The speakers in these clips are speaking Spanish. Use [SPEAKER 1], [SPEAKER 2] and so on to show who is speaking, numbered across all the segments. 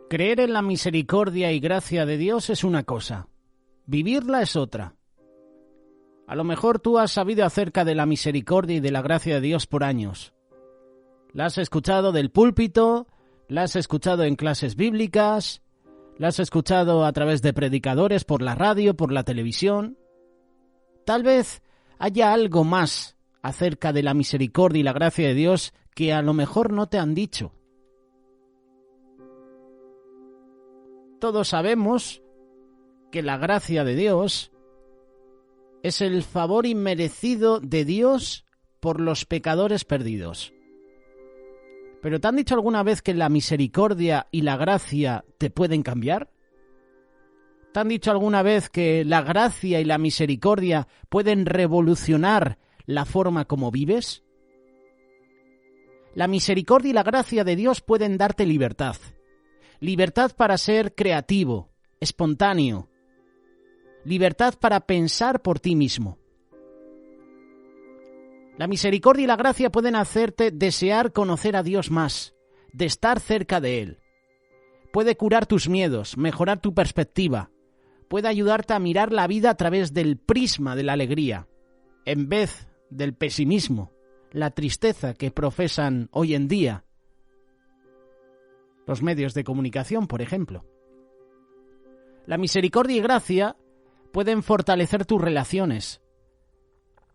[SPEAKER 1] Creer en la misericordia y gracia de Dios es una cosa, vivirla es otra. A lo mejor tú has sabido acerca de la misericordia y de la gracia de Dios por años. La has escuchado del púlpito, la has escuchado en clases bíblicas, la has escuchado a través de predicadores por la radio, por la televisión. Tal vez haya algo más acerca de la misericordia y la gracia de Dios que a lo mejor no te han dicho. Todos sabemos que la gracia de Dios es el favor inmerecido de Dios por los pecadores perdidos. ¿Pero te han dicho alguna vez que la misericordia y la gracia te pueden cambiar? ¿Te han dicho alguna vez que la gracia y la misericordia pueden revolucionar la forma como vives? La misericordia y la gracia de Dios pueden darte libertad. Libertad para ser creativo, espontáneo. Libertad para pensar por ti mismo. La misericordia y la gracia pueden hacerte desear conocer a Dios más, de estar cerca de Él. Puede curar tus miedos, mejorar tu perspectiva. Puede ayudarte a mirar la vida a través del prisma de la alegría, en vez del pesimismo, la tristeza que profesan hoy en día los medios de comunicación, por ejemplo. La misericordia y gracia pueden fortalecer tus relaciones,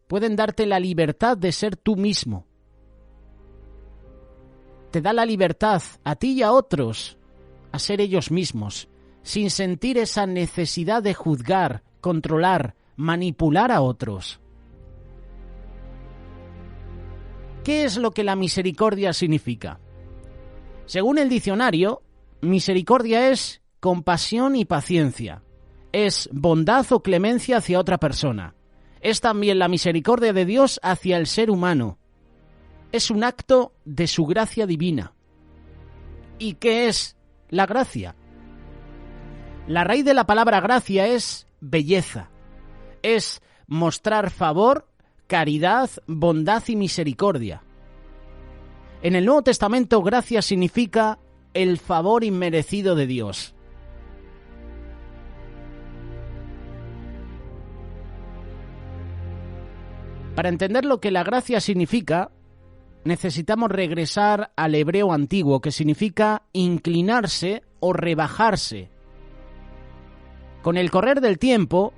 [SPEAKER 1] pueden darte la libertad de ser tú mismo. Te da la libertad a ti y a otros a ser ellos mismos, sin sentir esa necesidad de juzgar, controlar, manipular a otros. ¿Qué es lo que la misericordia significa? Según el diccionario, misericordia es compasión y paciencia. Es bondad o clemencia hacia otra persona. Es también la misericordia de Dios hacia el ser humano. Es un acto de su gracia divina. ¿Y qué es la gracia? La raíz de la palabra gracia es belleza. Es mostrar favor, caridad, bondad y misericordia. En el Nuevo Testamento, gracia significa el favor inmerecido de Dios. Para entender lo que la gracia significa, necesitamos regresar al hebreo antiguo, que significa inclinarse o rebajarse. Con el correr del tiempo,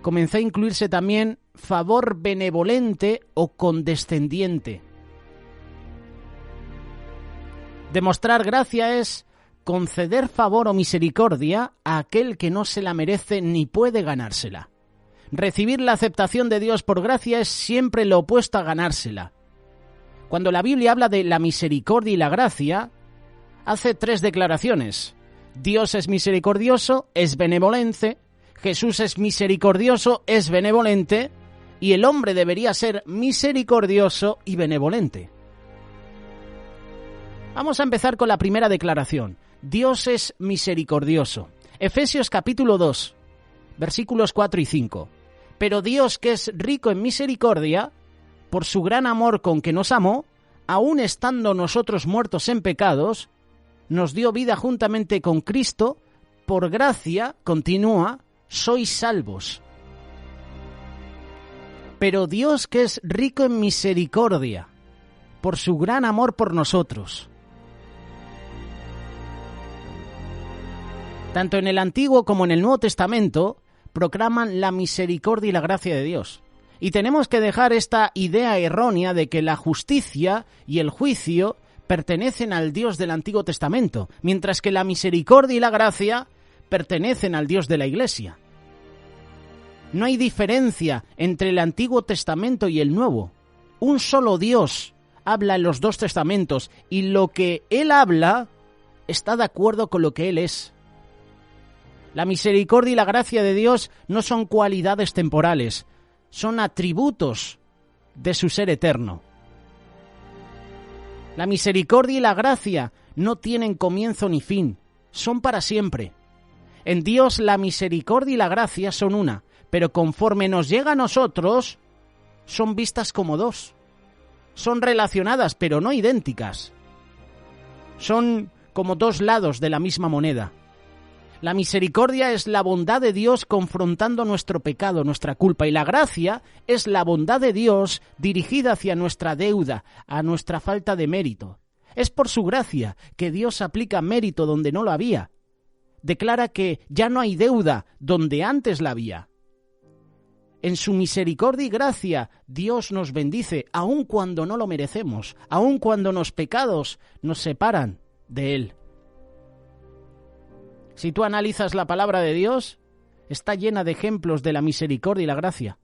[SPEAKER 1] comenzó a incluirse también favor benevolente o condescendiente. Demostrar gracia es conceder favor o misericordia a aquel que no se la merece ni puede ganársela. Recibir la aceptación de Dios por gracia es siempre lo opuesto a ganársela. Cuando la Biblia habla de la misericordia y la gracia, hace 3 declaraciones. Dios es misericordioso, es benevolente. Jesús es misericordioso, es benevolente. Y el hombre debería ser misericordioso y benevolente. Vamos a empezar con la primera declaración. Dios es misericordioso. Efesios capítulo 2, versículos 4 y 5. Pero Dios, que es rico en misericordia, por su gran amor con que nos amó, aun estando nosotros muertos en pecados, nos dio vida juntamente con Cristo, por gracia, continúa, sois salvos. Pero Dios, que es rico en misericordia, por su gran amor por nosotros. Tanto en el Antiguo como en el Nuevo Testamento proclaman la misericordia y la gracia de Dios. Y tenemos que dejar esta idea errónea de que la justicia y el juicio pertenecen al Dios del Antiguo Testamento, mientras que la misericordia y la gracia pertenecen al Dios de la Iglesia. No hay diferencia entre el Antiguo Testamento y el Nuevo. Un solo Dios habla en los 2 testamentos y lo que Él habla está de acuerdo con lo que Él es. La misericordia y la gracia de Dios no son cualidades temporales, son atributos de su ser eterno. La misericordia y la gracia no tienen comienzo ni fin, son para siempre. En Dios la misericordia y la gracia son una, pero conforme nos llega a nosotros, son vistas como 2. Son relacionadas, pero no idénticas. Son como dos lados de la misma moneda. La misericordia es la bondad de Dios confrontando nuestro pecado, nuestra culpa, y la gracia es la bondad de Dios dirigida hacia nuestra deuda, a nuestra falta de mérito. Es por su gracia que Dios aplica mérito donde no lo había. Declara que ya no hay deuda donde antes la había. En su misericordia y gracia, Dios nos bendice, aun cuando no lo merecemos, aun cuando los pecados nos separan de Él. Si tú analizas la palabra de Dios, está llena de ejemplos de la misericordia y la gracia.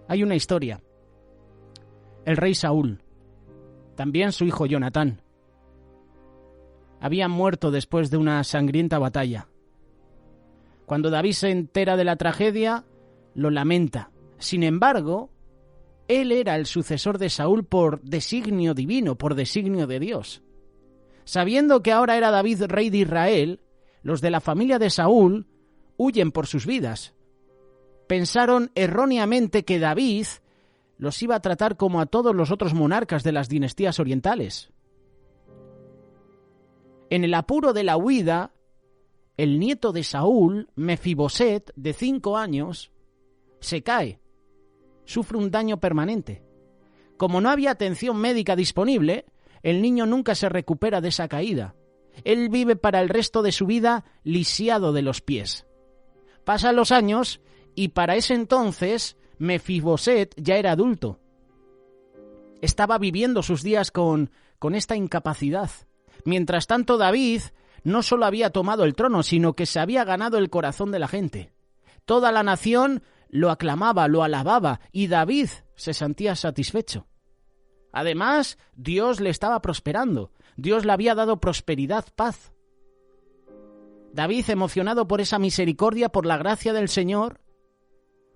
[SPEAKER 1] Hay una historia. El rey Saúl, también su hijo Jonatán, habían muerto después de una sangrienta batalla. Cuando David se entera de la tragedia, lo lamenta. Sin embargo, él era el sucesor de Saúl por designio divino, por designio de Dios. Sabiendo que ahora era David rey de Israel, los de la familia de Saúl huyen por sus vidas. Pensaron erróneamente que David los iba a tratar como a todos los otros monarcas de las dinastías orientales. En el apuro de la huida, el nieto de Saúl, Mefiboset, de 5 años, se cae. Sufre un daño permanente. Como no había atención médica disponible, el niño nunca se recupera de esa caída. Él vive para el resto de su vida lisiado de los pies. Pasan los años y para ese entonces Mefiboset ya era adulto. Estaba viviendo sus días con esta incapacidad. Mientras tanto, David no solo había tomado el trono, sino que se había ganado el corazón de la gente. Toda la nación lo aclamaba, lo alababa, y David se sentía satisfecho. Además, Dios le estaba prosperando. Dios le había dado prosperidad, paz. David, emocionado por esa misericordia, por la gracia del Señor,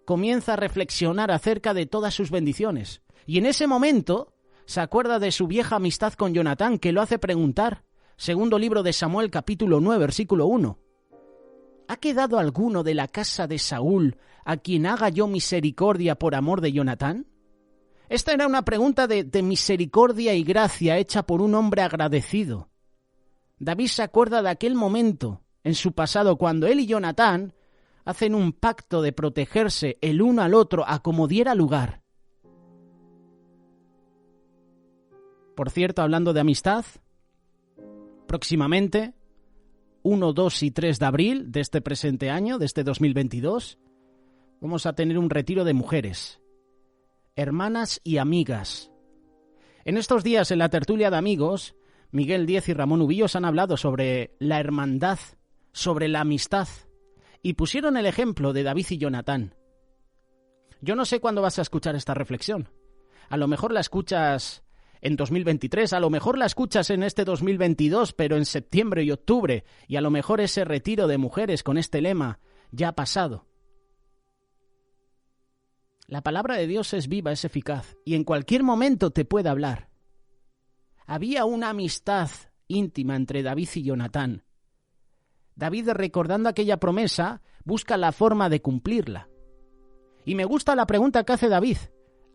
[SPEAKER 1] comienza a reflexionar acerca de todas sus bendiciones. Y en ese momento se acuerda de su vieja amistad con Jonatán, que lo hace preguntar. Segundo libro de Samuel, capítulo 9, versículo 1. ¿Ha quedado alguno de la casa de Saúl a quien haga yo misericordia por amor de Jonatán? Esta era una pregunta de misericordia y gracia hecha por un hombre agradecido. David se acuerda de aquel momento en su pasado cuando él y Jonatán hacen un pacto de protegerse el uno al otro a como diera lugar. Por cierto, hablando de amistad, próximamente, 1, 2 y 3 de abril de este presente año, de este 2022, vamos a tener un retiro de mujeres, hermanas y amigas. En estos días, en la tertulia de amigos, Miguel Díez y Ramón Ubillos han hablado sobre la hermandad, sobre la amistad, y pusieron el ejemplo de David y Jonatán. Yo no sé cuándo vas a escuchar esta reflexión. A lo mejor la escuchas en 2023, a lo mejor la escuchas en este 2022, pero en septiembre y octubre, y a lo mejor ese retiro de mujeres con este lema ya ha pasado. La palabra de Dios es viva, es eficaz, y en cualquier momento te puede hablar. Había una amistad íntima entre David y Jonatán. David, recordando aquella promesa, busca la forma de cumplirla. Y me gusta la pregunta que hace David.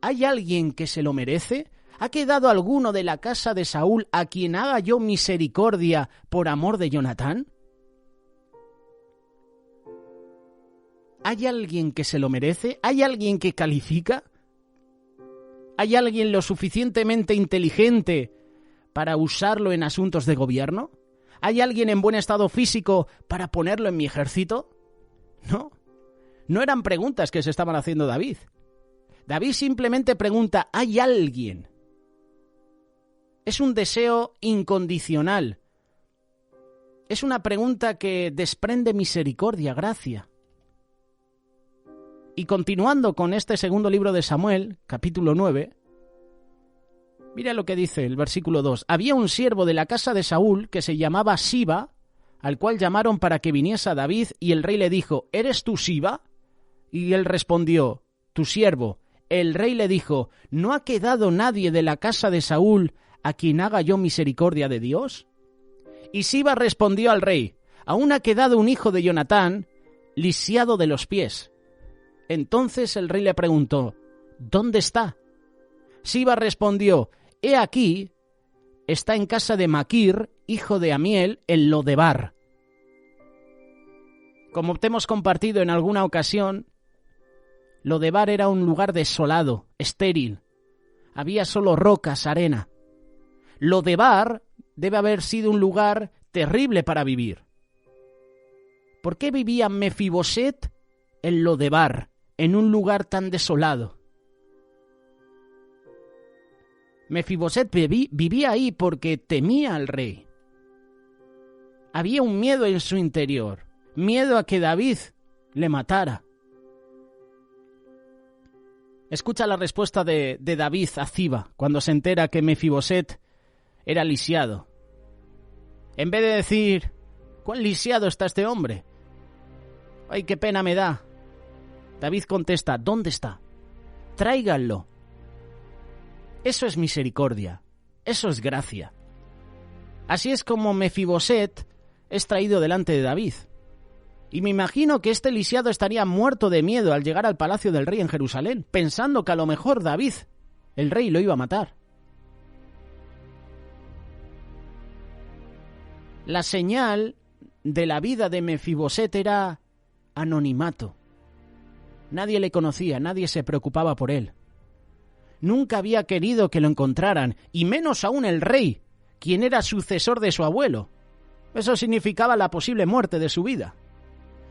[SPEAKER 1] ¿Hay alguien que se lo merece? ¿Ha quedado alguno de la casa de Saúl a quien haga yo misericordia por amor de Jonatán? ¿Hay alguien que se lo merece? ¿Hay alguien que califica? ¿Hay alguien lo suficientemente inteligente para usarlo en asuntos de gobierno? ¿Hay alguien en buen estado físico para ponerlo en mi ejército? No, no eran preguntas que se estaban haciendo David. David simplemente pregunta, ¿hay alguien? Es un deseo incondicional. Es una pregunta que desprende misericordia, gracia. Y continuando con este segundo libro de Samuel, capítulo 9, mira lo que dice el versículo 2. Había un siervo de la casa de Saúl que se llamaba Siba, al cual llamaron para que viniese a David, y el rey le dijo, ¿eres tú Siba? Y él respondió, tu siervo. El rey le dijo, ¿no ha quedado nadie de la casa de Saúl a quien haga yo misericordia de Dios? Y Siba respondió al rey, aún ha quedado un hijo de Jonatán, lisiado de los pies. Entonces el rey le preguntó, ¿dónde está? Siba respondió, he aquí, está en casa de Maquir, hijo de Amiel, en Lodebar. Como te hemos compartido en alguna ocasión, Lodebar era un lugar desolado, estéril. Había solo rocas, arena. Lodebar debe haber sido un lugar terrible para vivir. ¿Por qué vivía Mefiboset en Lodebar, en un lugar tan desolado? Mefiboset vivía ahí porque temía al rey. Había un miedo en su interior, miedo a que David le matara. Escucha la respuesta de David a Ziba cuando se entera que Mefiboset era lisiado. En vez de decir, ¿cuán lisiado está este hombre? ¡Ay, qué pena me da! David contesta, ¿dónde está? Tráiganlo. Eso es misericordia, eso es gracia. Así es como Mefiboset es traído delante de David. Y me imagino que este lisiado estaría muerto de miedo al llegar al palacio del rey en Jerusalén, pensando que a lo mejor David, el rey, lo iba a matar. La señal de la vida de Mefiboset era anonimato. Nadie le conocía, nadie se preocupaba por él. Nunca había querido que lo encontraran, y menos aún el rey, quien era sucesor de su abuelo. Eso significaba la posible muerte de su vida.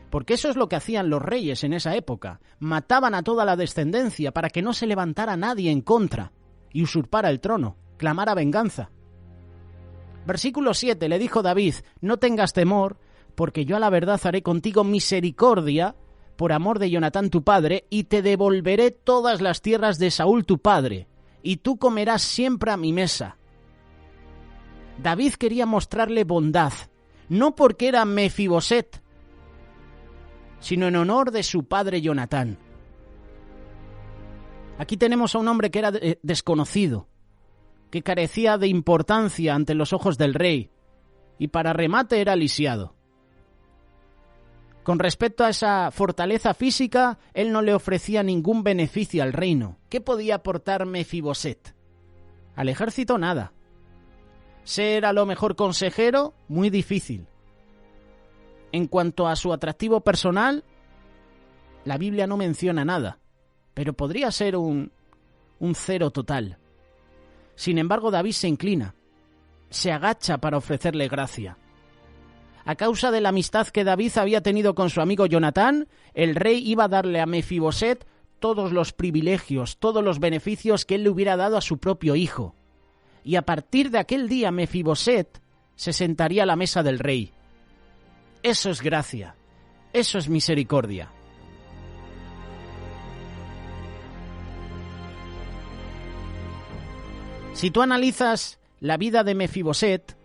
[SPEAKER 1] Porque eso es lo que hacían los reyes en esa época. Mataban a toda la descendencia para que no se levantara nadie en contra y usurpara el trono, clamara venganza. Versículo 7, le dijo David, no tengas temor, porque yo a la verdad haré contigo misericordia por amor de Jonatán tu padre, y te devolveré todas las tierras de Saúl tu padre, y tú comerás siempre a mi mesa. David quería mostrarle bondad, no porque era Mefiboset, sino en honor de su padre Jonatán. Aquí tenemos a un hombre que era desconocido, que carecía de importancia ante los ojos del rey, y para remate era lisiado. Con respecto a esa fortaleza física, él no le ofrecía ningún beneficio al reino. ¿Qué podía aportar Mefiboset? Al ejército nada. ¿Ser a lo mejor consejero? Muy difícil. En cuanto a su atractivo personal, la Biblia no menciona nada, pero podría ser un cero total. Sin embargo, David se inclina, se agacha para ofrecerle gracia. A causa de la amistad que David había tenido con su amigo Jonatán, el rey iba a darle a Mefiboset todos los privilegios, todos los beneficios que él le hubiera dado a su propio hijo. Y a partir de aquel día Mefiboset se sentaría a la mesa del rey. Eso es gracia, eso es misericordia. Si tú analizas la vida de Mefiboset,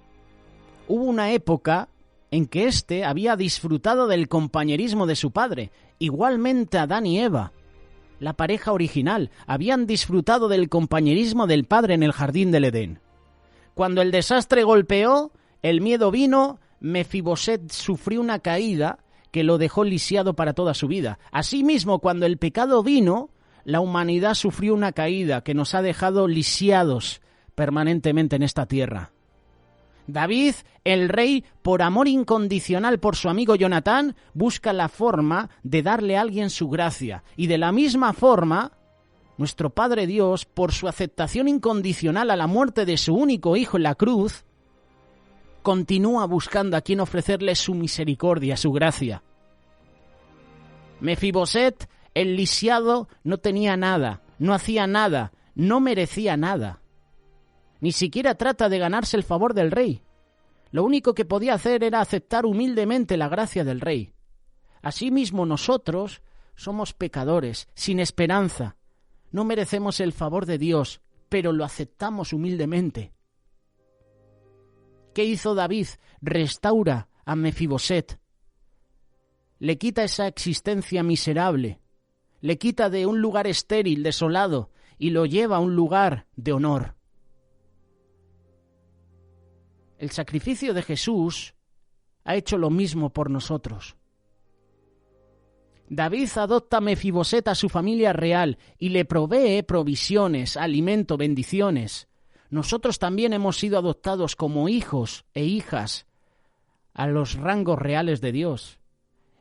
[SPEAKER 1] hubo una época en que éste había disfrutado del compañerismo de su padre. Igualmente Adán y Eva, la pareja original, habían disfrutado del compañerismo del padre en el jardín del Edén. Cuando el desastre golpeó, el miedo vino, Mefiboset sufrió una caída que lo dejó lisiado para toda su vida. Asimismo, cuando el pecado vino, la humanidad sufrió una caída que nos ha dejado lisiados permanentemente en esta tierra. David, el rey, por amor incondicional por su amigo Jonatán, busca la forma de darle a alguien su gracia. Y de la misma forma, nuestro Padre Dios, por su aceptación incondicional a la muerte de su único hijo en la cruz, continúa buscando a quien ofrecerle su misericordia, su gracia. Mefiboset, el lisiado, no tenía nada, no hacía nada, no merecía nada. Ni siquiera trata de ganarse el favor del rey. Lo único que podía hacer era aceptar humildemente la gracia del rey. Asimismo nosotros somos pecadores, sin esperanza. No merecemos el favor de Dios, pero lo aceptamos humildemente. ¿Qué hizo David? Restaura a Mefiboset. Le quita esa existencia miserable. Le quita de un lugar estéril, desolado, y lo lleva a un lugar de honor. El sacrificio de Jesús ha hecho lo mismo por nosotros. David adopta a Mefiboset a su familia real y le provee provisiones, alimento, bendiciones. Nosotros también hemos sido adoptados como hijos e hijas a los rangos reales de Dios.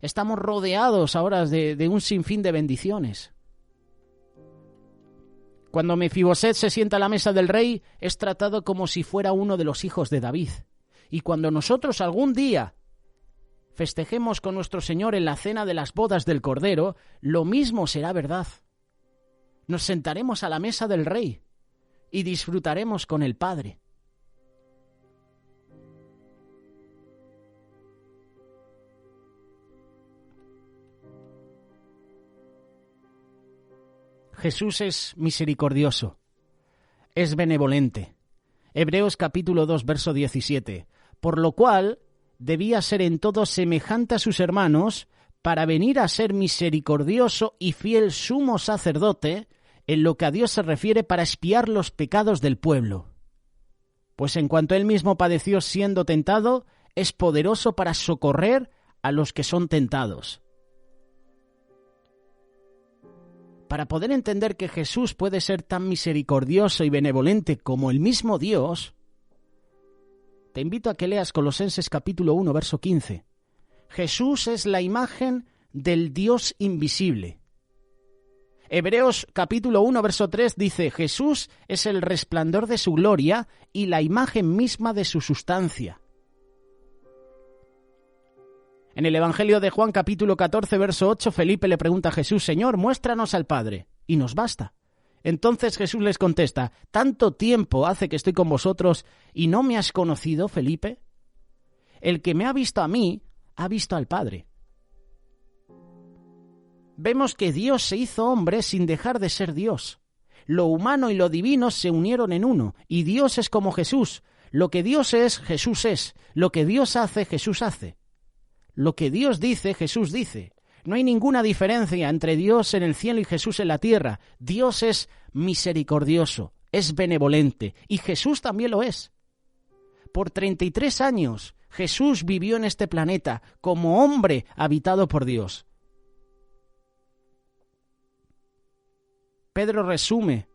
[SPEAKER 1] Estamos rodeados ahora de un sinfín de bendiciones. Cuando Mefiboset se sienta a la mesa del rey, es tratado como si fuera uno de los hijos de David. Y cuando nosotros algún día festejemos con nuestro Señor en la cena de las bodas del Cordero, lo mismo será verdad. Nos sentaremos a la mesa del Rey y disfrutaremos con el Padre. Jesús es misericordioso, es benevolente. Hebreos capítulo 2, verso 17. Por lo cual debía ser en todo semejante a sus hermanos, para venir a ser misericordioso y fiel sumo sacerdote, en lo que a Dios se refiere, para expiar los pecados del pueblo. Pues en cuanto él mismo padeció siendo tentado, es poderoso para socorrer a los que son tentados. Para poder entender que Jesús puede ser tan misericordioso y benevolente como el mismo Dios, te invito a que leas Colosenses capítulo 1, verso 15. Jesús es la imagen del Dios invisible. Hebreos capítulo 1, verso 3 dice, Jesús es el resplandor de su gloria y la imagen misma de su sustancia. En el Evangelio de Juan capítulo 14, verso 8, Felipe le pregunta a Jesús, Señor, muéstranos al Padre, y nos basta. Entonces Jesús les contesta, ¿tanto tiempo hace que estoy con vosotros y no me has conocido, Felipe? El que me ha visto a mí, ha visto al Padre. Vemos que Dios se hizo hombre sin dejar de ser Dios. Lo humano y lo divino se unieron en uno, y Dios es como Jesús. Lo que Dios es, Jesús es. Lo que Dios hace, Jesús hace. Lo que Dios dice, Jesús dice. No hay ninguna diferencia entre Dios en el cielo y Jesús en la tierra. Dios es misericordioso, es benevolente, y Jesús también lo es. Por 33 años Jesús vivió en este planeta como hombre habitado por Dios. Pedro resume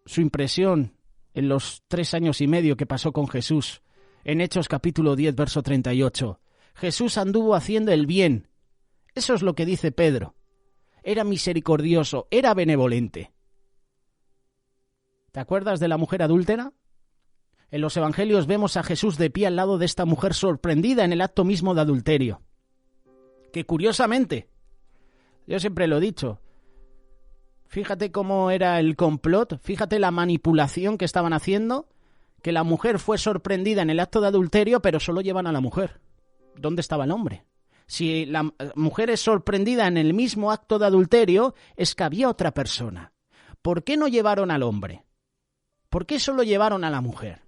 [SPEAKER 1] su impresión en los 3 años y medio que pasó con Jesús en Hechos capítulo 10, verso 38. Jesús anduvo haciendo el bien. Eso es lo que dice Pedro. Era misericordioso, era benevolente. ¿Te acuerdas de la mujer adúltera? En los evangelios vemos a Jesús de pie al lado de esta mujer sorprendida en el acto mismo de adulterio. Que curiosamente, yo siempre lo he dicho, fíjate cómo era el complot, fíjate la manipulación que estaban haciendo, que la mujer fue sorprendida en el acto de adulterio, pero solo llevan a la mujer. ¿Dónde estaba el hombre? Si la mujer es sorprendida en el mismo acto de adulterio, es que había otra persona. ¿Por qué no llevaron al hombre? ¿Por qué solo llevaron a la mujer?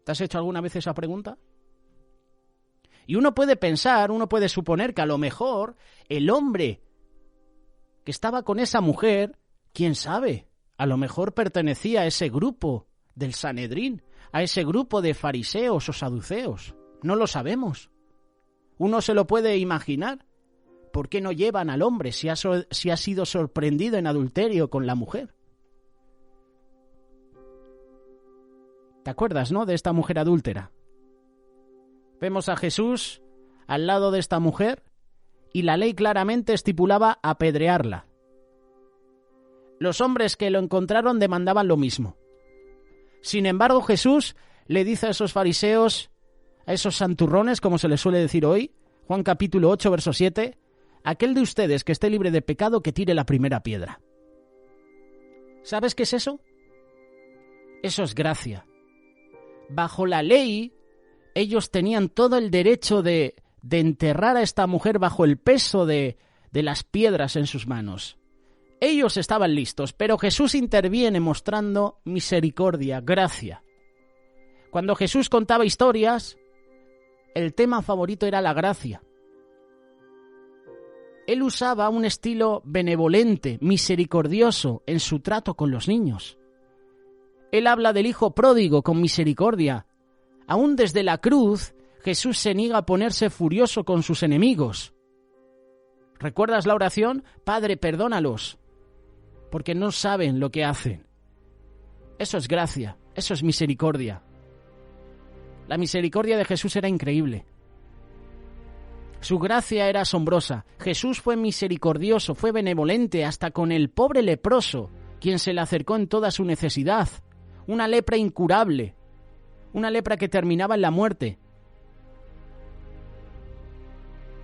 [SPEAKER 1] ¿Te has hecho alguna vez esa pregunta? Y uno puede pensar, uno puede suponer que a lo mejor el hombre que estaba con esa mujer, quién sabe, a lo mejor pertenecía a ese grupo del Sanedrín, a ese grupo de fariseos o saduceos. No lo sabemos. Uno se lo puede imaginar. ¿Por qué no llevan al hombre si ha sido sorprendido en adulterio con la mujer? ¿Te acuerdas, no?, de esta mujer adúltera. Vemos a Jesús al lado de esta mujer y la ley claramente estipulaba apedrearla. Los hombres que lo encontraron demandaban lo mismo. Sin embargo, Jesús le dice a esos fariseos, a esos santurrones, como se les suele decir hoy, Juan capítulo 8, verso 7, aquel de ustedes que esté libre de pecado, que tire la primera piedra. ¿Sabes qué es eso? Eso es gracia. Bajo la ley, ellos tenían todo el derecho de enterrar a esta mujer bajo el peso de las piedras en sus manos. Ellos estaban listos, pero Jesús interviene mostrando misericordia, gracia. Cuando Jesús contaba historias, el tema favorito era la gracia. Él usaba un estilo benevolente, misericordioso en su trato con los niños. Él habla del hijo pródigo con misericordia. Aún desde la cruz, Jesús se niega a ponerse furioso con sus enemigos. ¿Recuerdas la oración? Padre, perdónalos, porque no saben lo que hacen. Eso es gracia, eso es misericordia. La misericordia de Jesús era increíble. Su gracia era asombrosa. Jesús fue misericordioso, fue benevolente hasta con el pobre leproso, quien se le acercó en toda su necesidad. Una lepra incurable, una lepra que terminaba en la muerte.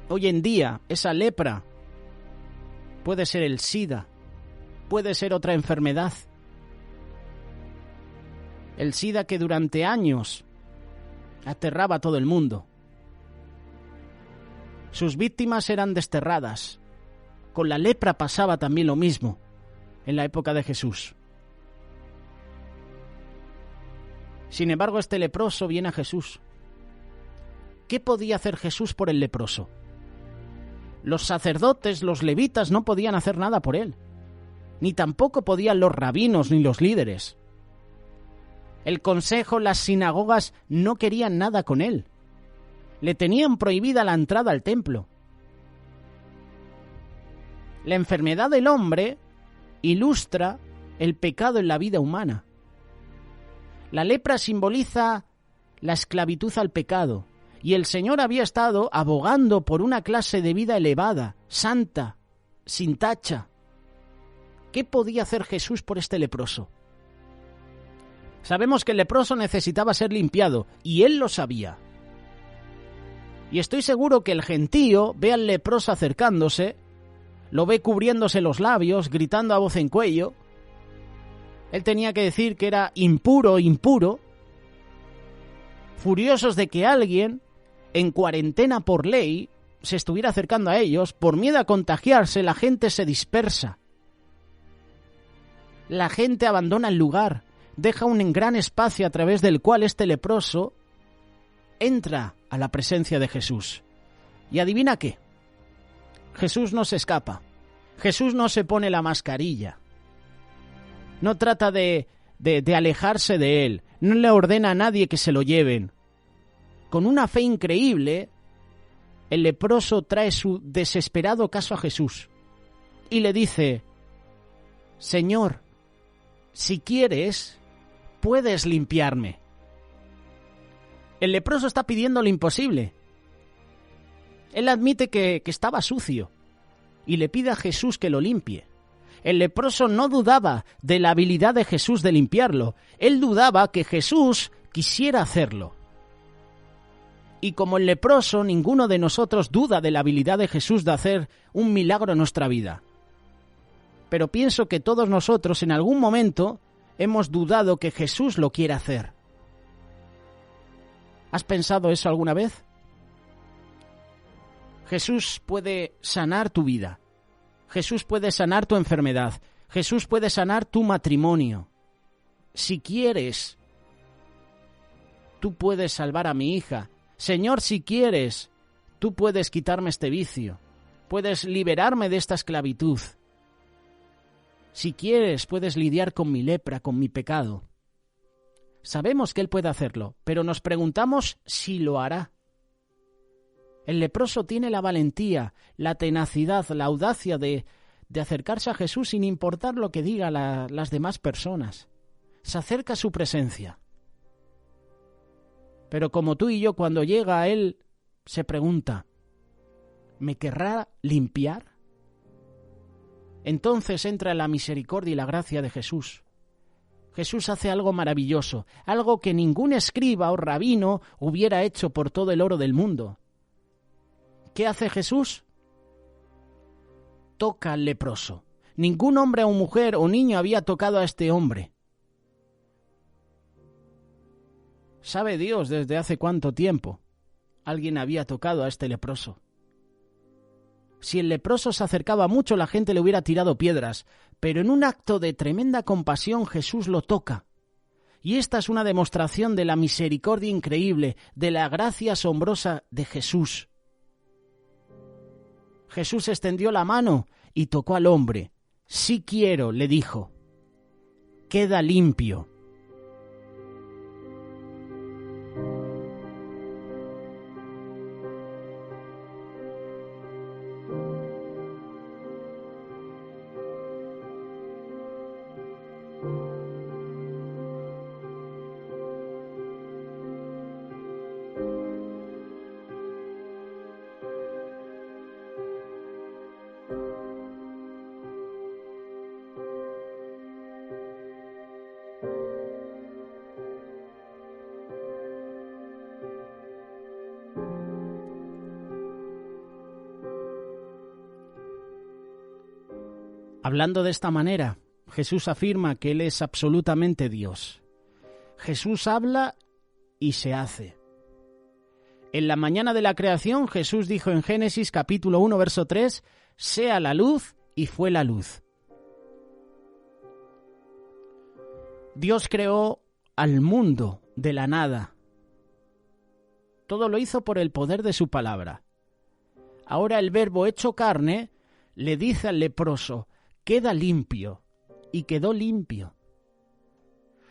[SPEAKER 1] Hoy en día, esa lepra puede ser el SIDA, puede ser otra enfermedad. El SIDA que durante años aterraba a todo el mundo. Sus víctimas eran desterradas. Con la lepra pasaba también lo mismo en la época de Jesús. Sin embargo, este leproso viene a Jesús. ¿Qué podía hacer Jesús por el leproso? Los sacerdotes, los levitas, no podían hacer nada por él. Ni tampoco podían los rabinos ni los líderes. El consejo, las sinagogas no querían nada con él. Le tenían prohibida la entrada al templo. La enfermedad del hombre ilustra el pecado en la vida humana. La lepra simboliza la esclavitud al pecado, y el Señor había estado abogando por una clase de vida elevada, santa, sin tacha. ¿Qué podía hacer Jesús por este leproso? Sabemos que el leproso necesitaba ser limpiado, y él lo sabía. Y estoy seguro que el gentío ve al leproso acercándose, lo ve cubriéndose los labios, gritando a voz en cuello. Él tenía que decir que era impuro, impuro. Furiosos de que alguien, en cuarentena por ley, se estuviera acercando a ellos, por miedo a contagiarse, la gente se dispersa. La gente abandona el lugar, deja un gran espacio a través del cual este leproso entra a la presencia de Jesús. ¿Y adivina qué? Jesús no se escapa. Jesús no se pone la mascarilla. No trata de alejarse de él. No le ordena a nadie que se lo lleven. Con una fe increíble, el leproso trae su desesperado caso a Jesús y le dice: Señor, si quieres, puedes limpiarme. El leproso está pidiendo lo imposible. Él admite que estaba sucio y le pide a Jesús que lo limpie. El leproso no dudaba de la habilidad de Jesús de limpiarlo. Él dudaba que Jesús quisiera hacerlo. Y como el leproso, ninguno de nosotros duda de la habilidad de Jesús de hacer un milagro en nuestra vida. Pero pienso que todos nosotros en algún momento hemos dudado que Jesús lo quiera hacer. ¿Has pensado eso alguna vez? Jesús puede sanar tu vida. Jesús puede sanar tu enfermedad. Jesús puede sanar tu matrimonio. Si quieres, tú puedes salvar a mi hija. Señor, si quieres, tú puedes quitarme este vicio. Puedes liberarme de esta esclavitud. Si quieres, puedes lidiar con mi lepra, con mi pecado. Sabemos que Él puede hacerlo, pero nos preguntamos si lo hará. El leproso tiene la valentía, la tenacidad, la audacia de acercarse a Jesús sin importar lo que digan las demás personas. Se acerca a su presencia. Pero como tú y yo, cuando llega a Él, se pregunta: ¿me querrá limpiar? Entonces entra la misericordia y la gracia de Jesús. Jesús hace algo maravilloso, algo que ningún escriba o rabino hubiera hecho por todo el oro del mundo. ¿Qué hace Jesús? Toca al leproso. Ningún hombre o mujer o niño había tocado a este hombre. ¿Sabe Dios desde hace cuánto tiempo alguien había tocado a este leproso? Si el leproso se acercaba mucho, la gente le hubiera tirado piedras, pero en un acto de tremenda compasión Jesús lo toca. Y esta es una demostración de la misericordia increíble, de la gracia asombrosa de Jesús. Jesús extendió la mano y tocó al hombre. «Sí quiero», le dijo, «queda limpio». Hablando de esta manera, Jesús afirma que Él es absolutamente Dios. Jesús habla y se hace. En la mañana de la creación, Jesús dijo en Génesis capítulo 1, verso 3, «Sea la luz», y fue la luz. Dios creó al mundo de la nada. Todo lo hizo por el poder de su palabra. Ahora el Verbo hecho carne le dice al leproso, «Queda limpio», y quedó limpio.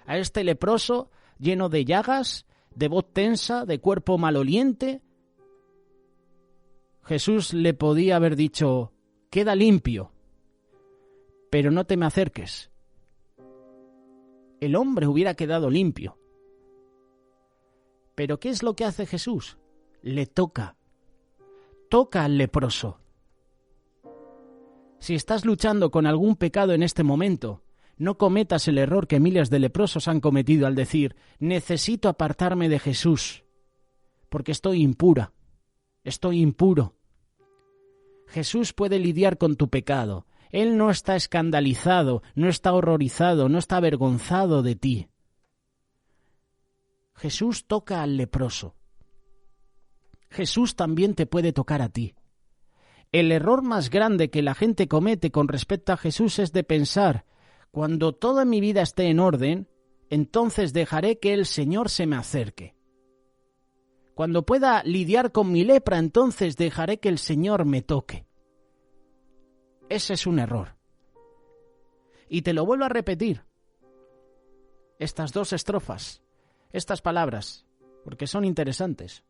[SPEAKER 1] A este leproso, lleno de llagas, de voz tensa, de cuerpo maloliente, Jesús le podía haber dicho, «Queda limpio, pero no te me acerques». El hombre hubiera quedado limpio. Pero ¿qué es lo que hace Jesús? Le toca al leproso. Si estás luchando con algún pecado en este momento, no cometas el error que miles de leprosos han cometido al decir, necesito apartarme de Jesús, porque estoy impura, estoy impuro. Jesús puede lidiar con tu pecado. Él no está escandalizado, no está horrorizado, no está avergonzado de ti. Jesús toca al leproso. Jesús también te puede tocar a ti. El error más grande que la gente comete con respecto a Jesús es de pensar, cuando toda mi vida esté en orden, entonces dejaré que el Señor se me acerque. Cuando pueda lidiar con mi lepra, entonces dejaré que el Señor me toque. Ese es un error. Y te lo vuelvo a repetir. Estas dos estrofas, estas palabras, porque son interesantes.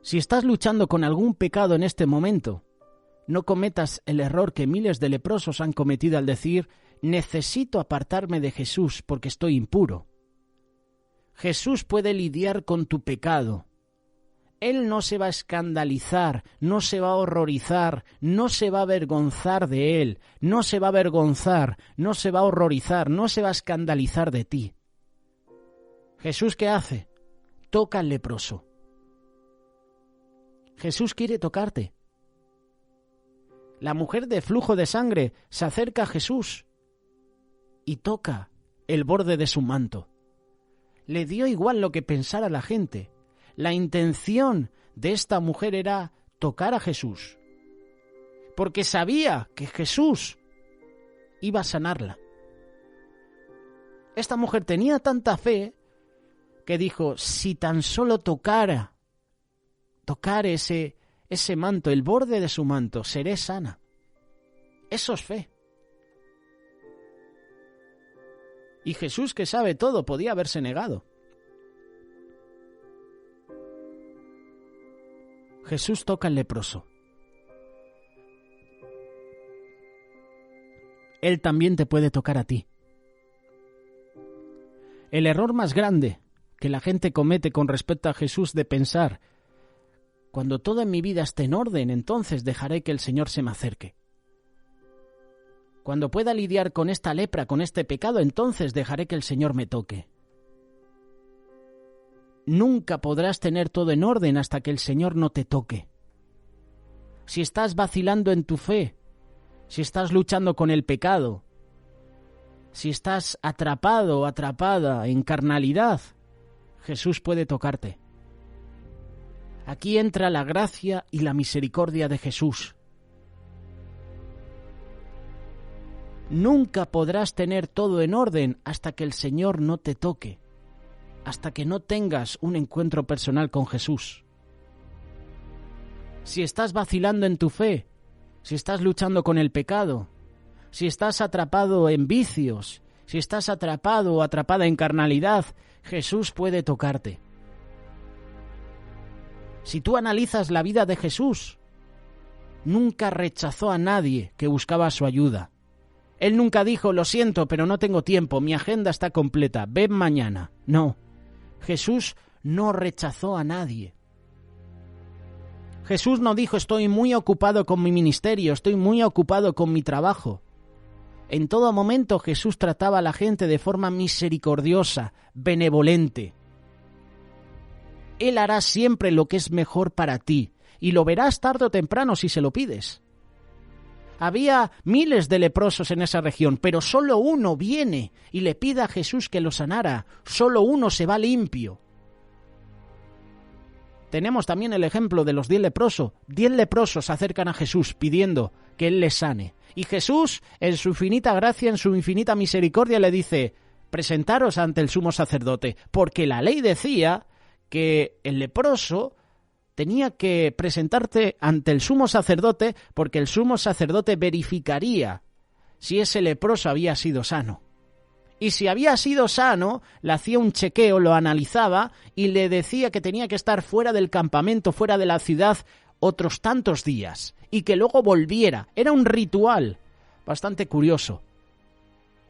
[SPEAKER 1] Si estás luchando con algún pecado en este momento, no cometas el error que miles de leprosos han cometido al decir, necesito apartarme de Jesús porque estoy impuro. Jesús puede lidiar con tu pecado. Él no se va a escandalizar, no se va a horrorizar, no se va a avergonzar de él, no se va a avergonzar, no se va a horrorizar, no se va a escandalizar de ti. ¿Jesús qué hace? Toca al leproso. Jesús quiere tocarte. La mujer de flujo de sangre se acerca a Jesús y toca el borde de su manto. Le dio igual lo que pensara la gente. La intención de esta mujer era tocar a Jesús, porque sabía que Jesús iba a sanarla. Esta mujer tenía tanta fe que dijo, si tan solo tocar ese manto, el borde de su manto, seré sana. Eso es fe. Y Jesús, que sabe todo, podía haberse negado. Jesús toca al leproso. Él también te puede tocar a ti. El error más grande que la gente comete con respecto a Jesús de pensar, cuando toda mi vida esté en orden, entonces dejaré que el Señor se me acerque. Cuando pueda lidiar con esta lepra, con este pecado, entonces dejaré que el Señor me toque. Nunca podrás tener todo en orden hasta que el Señor no te toque. Si estás vacilando en tu fe, si estás luchando con el pecado, si estás atrapado o atrapada en carnalidad, Jesús puede tocarte. Aquí entra la gracia y la misericordia de Jesús. Nunca podrás tener todo en orden hasta que el Señor no te toque, hasta que no tengas un encuentro personal con Jesús. Si estás vacilando en tu fe, si estás luchando con el pecado, si estás atrapado en vicios, si estás atrapado o atrapada en carnalidad, Jesús puede tocarte. Si tú analizas la vida de Jesús, nunca rechazó a nadie que buscaba su ayuda. Él nunca dijo, lo siento, pero no tengo tiempo, mi agenda está completa, ven mañana. No, Jesús no rechazó a nadie. Jesús no dijo, estoy muy ocupado con mi ministerio, estoy muy ocupado con mi trabajo. En todo momento Jesús trataba a la gente de forma misericordiosa, benevolente. Él hará siempre lo que es mejor para ti, y lo verás tarde o temprano si se lo pides. Había miles de leprosos en esa región, pero solo uno viene y le pide a Jesús que lo sanara. Solo uno se va limpio. Tenemos también el ejemplo de los 10 leprosos. 10 leprosos se acercan a Jesús pidiendo que Él les sane. Y Jesús, en su infinita gracia, en su infinita misericordia, le dice: presentaros ante el sumo sacerdote, porque la ley decía que el leproso tenía que presentarte ante el sumo sacerdote, porque el sumo sacerdote verificaría si ese leproso había sido sano. Y si había sido sano, le hacía un chequeo, lo analizaba y le decía que tenía que estar fuera del campamento, fuera de la ciudad, otros tantos días, y que luego volviera. Era un ritual bastante curioso.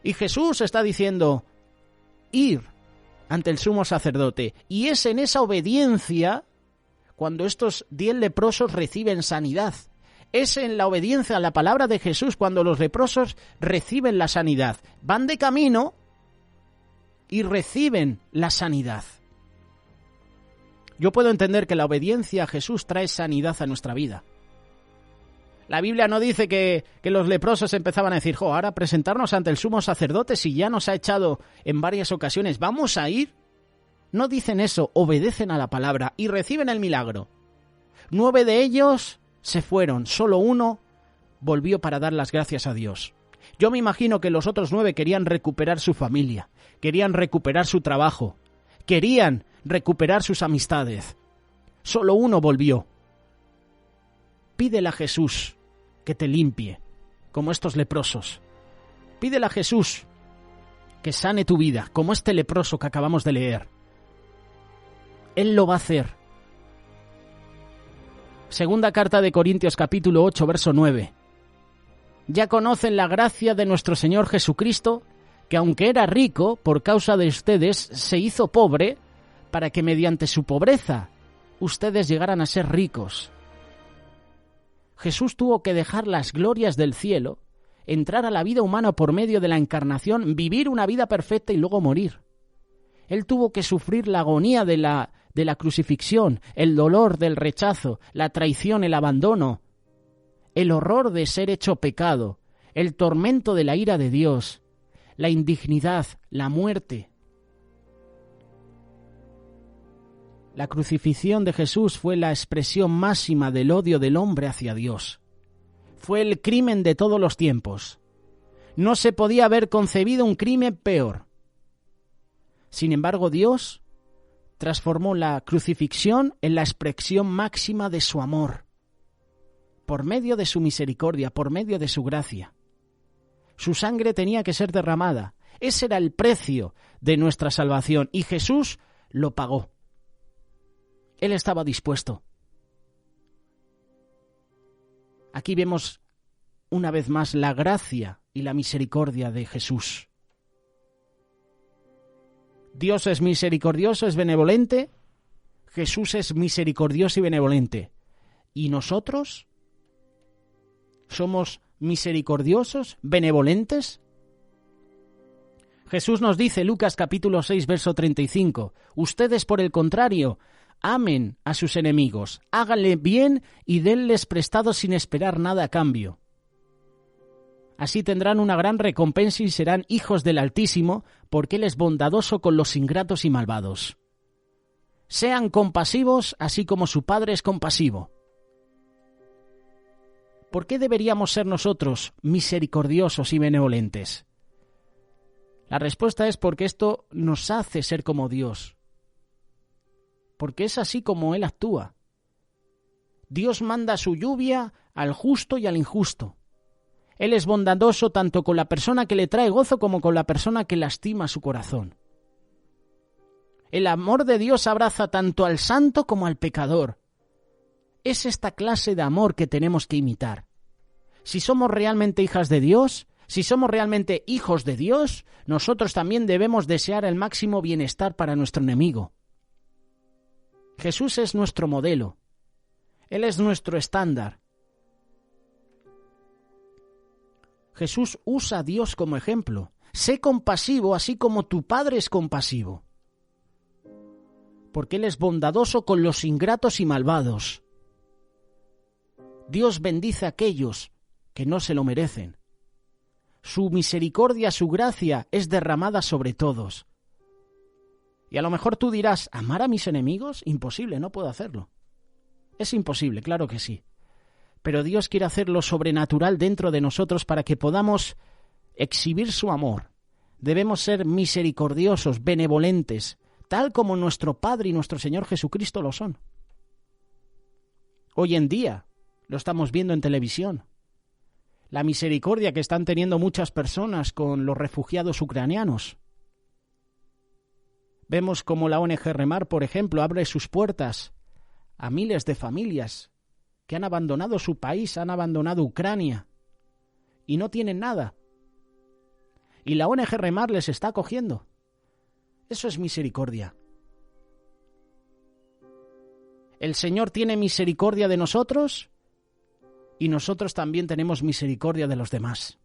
[SPEAKER 1] Y Jesús está diciendo: ir ante el sumo sacerdote. Y es en esa obediencia cuando estos 10 leprosos reciben sanidad. Es en la obediencia a la palabra de Jesús cuando los leprosos reciben la sanidad. Van de camino y reciben la sanidad. Yo puedo entender que la obediencia a Jesús trae sanidad a nuestra vida. La Biblia no dice que los leprosos empezaban a decir: ahora presentarnos ante el sumo sacerdote si ya nos ha echado en varias ocasiones, ¿vamos a ir? No dicen eso, obedecen a la palabra y reciben el milagro. 9 de ellos se fueron, solo uno volvió para dar las gracias a Dios. Yo me imagino que los otros 9 querían recuperar su familia, querían recuperar su trabajo, querían recuperar sus amistades. Solo uno volvió. Pídele a Jesús que te limpie, como estos leprosos. Pídele a Jesús que sane tu vida, como este leproso que acabamos de leer. Él lo va a hacer. Segunda carta de Corintios, capítulo 8, verso 9. Ya conocen la gracia de nuestro Señor Jesucristo, que aunque era rico, por causa de ustedes, se hizo pobre, para que mediante su pobreza ustedes llegaran a ser ricos. Jesús tuvo que dejar las glorias del cielo, entrar a la vida humana por medio de la encarnación, vivir una vida perfecta y luego morir. Él tuvo que sufrir la agonía de la crucifixión, el dolor del rechazo, la traición, el abandono, el horror de ser hecho pecado, el tormento de la ira de Dios, la indignidad, la muerte. La crucifixión de Jesús fue la expresión máxima del odio del hombre hacia Dios. Fue el crimen de todos los tiempos. No se podía haber concebido un crimen peor. Sin embargo, Dios transformó la crucifixión en la expresión máxima de su amor, por medio de su misericordia, por medio de su gracia. Su sangre tenía que ser derramada. Ese era el precio de nuestra salvación y Jesús lo pagó. Él estaba dispuesto. Aquí vemos una vez más la gracia y la misericordia de Jesús. Dios es misericordioso, es benevolente. Jesús es misericordioso y benevolente. ¿Y nosotros somos misericordiosos, benevolentes? Jesús nos dice, Lucas capítulo 6, verso 35, ustedes por el contrario, amen a sus enemigos, háganle bien y denles prestado sin esperar nada a cambio. Así tendrán una gran recompensa y serán hijos del Altísimo, porque Él es bondadoso con los ingratos y malvados. Sean compasivos, así como su Padre es compasivo. ¿Por qué deberíamos ser nosotros misericordiosos y benevolentes? La respuesta es porque esto nos hace ser como Dios. Porque es así como Él actúa. Dios manda su lluvia al justo y al injusto. Él es bondadoso tanto con la persona que le trae gozo como con la persona que lastima su corazón. El amor de Dios abraza tanto al santo como al pecador. Es esta clase de amor que tenemos que imitar. Si somos realmente hijas de Dios, si somos realmente hijos de Dios, nosotros también debemos desear el máximo bienestar para nuestro enemigo. Jesús es nuestro modelo. Él es nuestro estándar. Jesús usa a Dios como ejemplo. Sé compasivo así como tu Padre es compasivo. Porque Él es bondadoso con los ingratos y malvados. Dios bendice a aquellos que no se lo merecen. Su misericordia, su gracia es derramada sobre todos. Y a lo mejor tú dirás, ¿amar a mis enemigos? Imposible, no puedo hacerlo. Es imposible, claro que sí. Pero Dios quiere hacer lo sobrenatural dentro de nosotros para que podamos exhibir su amor. Debemos ser misericordiosos, benevolentes, tal como nuestro Padre y nuestro Señor Jesucristo lo son. Hoy en día lo estamos viendo en televisión. La misericordia que están teniendo muchas personas con los refugiados ucranianos. Vemos como la ONG Remar, por ejemplo, abre sus puertas a miles de familias que han abandonado su país, han abandonado Ucrania y no tienen nada. Y la ONG Remar les está acogiendo. Eso es misericordia. El Señor tiene misericordia de nosotros y nosotros también tenemos misericordia de los demás.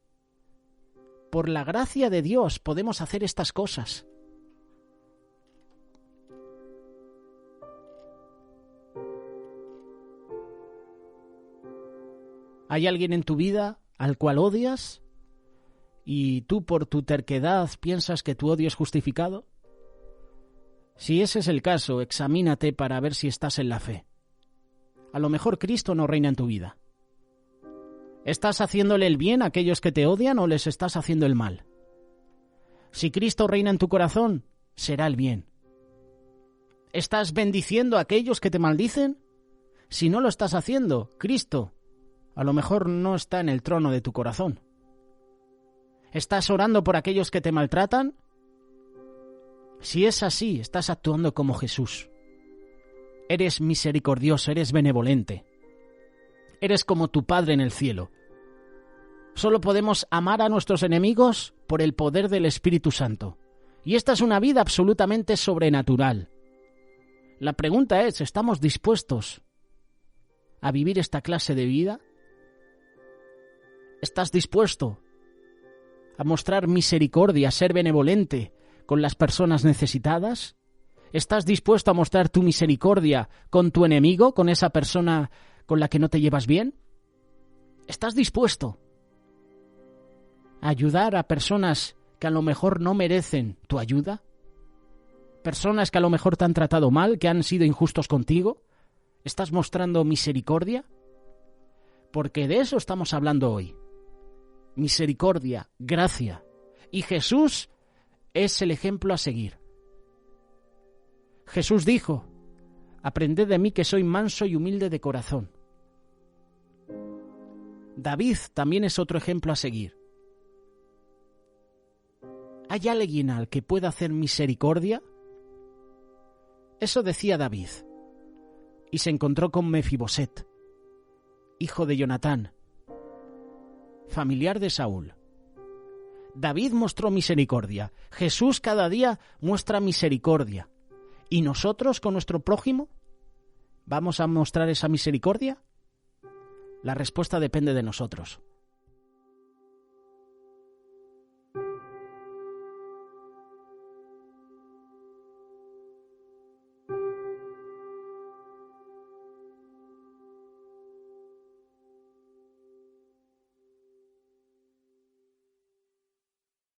[SPEAKER 1] Por la gracia de Dios podemos hacer estas cosas. ¿Hay alguien en tu vida al cual odias y tú por tu terquedad piensas que tu odio es justificado? Si ese es el caso, examínate para ver si estás en la fe. A lo mejor Cristo no reina en tu vida. ¿Estás haciéndole el bien a aquellos que te odian o les estás haciendo el mal? Si Cristo reina en tu corazón, será el bien. ¿Estás bendiciendo a aquellos que te maldicen? Si no lo estás haciendo, Cristo a lo mejor no está en el trono de tu corazón. ¿Estás orando por aquellos que te maltratan? Si es así, estás actuando como Jesús. Eres misericordioso, eres benevolente. Eres como tu Padre en el cielo. Solo podemos amar a nuestros enemigos por el poder del Espíritu Santo. Y esta es una vida absolutamente sobrenatural. La pregunta es, ¿estamos dispuestos a vivir esta clase de vida? ¿Estás dispuesto a mostrar misericordia, a ser benevolente con las personas necesitadas? ¿Estás dispuesto a mostrar tu misericordia con tu enemigo, con esa persona con la que no te llevas bien? ¿Estás dispuesto a ayudar a personas que a lo mejor no merecen tu ayuda? ¿Personas que a lo mejor te han tratado mal, que han sido injustos contigo? ¿Estás mostrando misericordia? Porque de eso estamos hablando hoy. Misericordia, gracia. Y Jesús es el ejemplo a seguir. Jesús dijo, aprended de mí que soy manso y humilde de corazón. David también es otro ejemplo a seguir. ¿Hay alguien al que pueda hacer misericordia? Eso decía David. Y se encontró con Mefiboset, hijo de Jonatán, familiar de Saúl. David mostró misericordia. Jesús cada día muestra misericordia. ¿Y nosotros con nuestro prójimo vamos a mostrar esa misericordia? La respuesta depende de nosotros.